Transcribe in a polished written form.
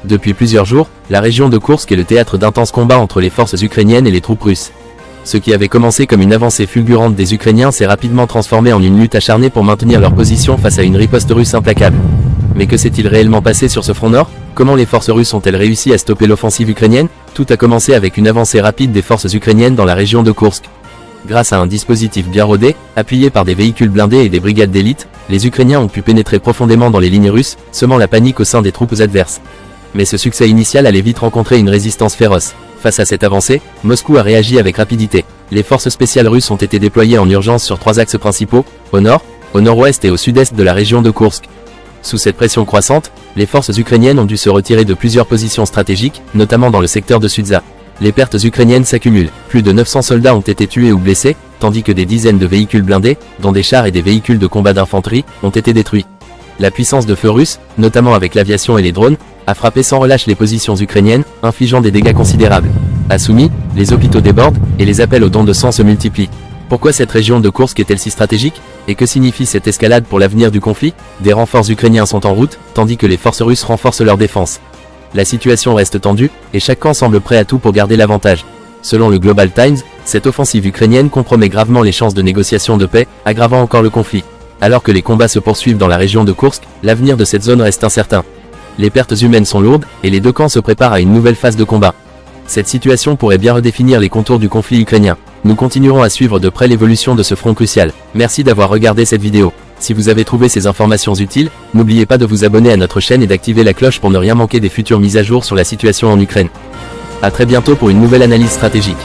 Depuis plusieurs jours, la région de Koursk est le théâtre d'intenses combats entre les forces ukrainiennes et les troupes russes. Ce qui avait commencé comme une avancée fulgurante des Ukrainiens s'est rapidement transformé en une lutte acharnée pour maintenir leur position face à une riposte russe implacable. Mais que s'est-il réellement passé sur ce front nord? Comment les forces russes ont-elles réussi à stopper l'offensive ukrainienne? Tout a commencé avec une avancée rapide des forces ukrainiennes dans la région de Koursk. Grâce à un dispositif bien rodé, appuyé par des véhicules blindés et des brigades d'élite, les Ukrainiens ont pu pénétrer profondément dans les lignes russes, semant la panique au sein des troupes adverses. Mais ce succès initial allait vite rencontrer une résistance féroce. Face à cette avancée, Moscou a réagi avec rapidité. Les forces spéciales russes ont été déployées en urgence sur 3 axes principaux, au nord, au nord-ouest et au sud-est de la région de Koursk. Sous cette pression croissante, les forces ukrainiennes ont dû se retirer de plusieurs positions stratégiques, notamment dans le secteur de Sudza. Les pertes ukrainiennes s'accumulent. Plus de 900 soldats ont été tués ou blessés, tandis que des dizaines de véhicules blindés, dont des chars et des véhicules de combat d'infanterie, ont été détruits. La puissance de feu russe, notamment avec l'aviation et les drones, a frappé sans relâche les positions ukrainiennes, infligeant des dégâts considérables. À Soumy, les hôpitaux débordent, et les appels aux dons de sang se multiplient. Pourquoi cette région de Koursk est-elle si stratégique? Et que signifie cette escalade pour l'avenir du conflit? Des renforts ukrainiens sont en route, tandis que les forces russes renforcent leur défense. La situation reste tendue, et chaque camp semble prêt à tout pour garder l'avantage. Selon le Global Times, cette offensive ukrainienne compromet gravement les chances de négociation de paix, aggravant encore le conflit. Alors que les combats se poursuivent dans la région de Koursk, l'avenir de cette zone reste incertain. Les pertes humaines sont lourdes, et les deux camps se préparent à une nouvelle phase de combat. Cette situation pourrait bien redéfinir les contours du conflit ukrainien. Nous continuerons à suivre de près l'évolution de ce front crucial. Merci d'avoir regardé cette vidéo. Si vous avez trouvé ces informations utiles, n'oubliez pas de vous abonner à notre chaîne et d'activer la cloche pour ne rien manquer des futures mises à jour sur la situation en Ukraine. A très bientôt pour une nouvelle analyse stratégique.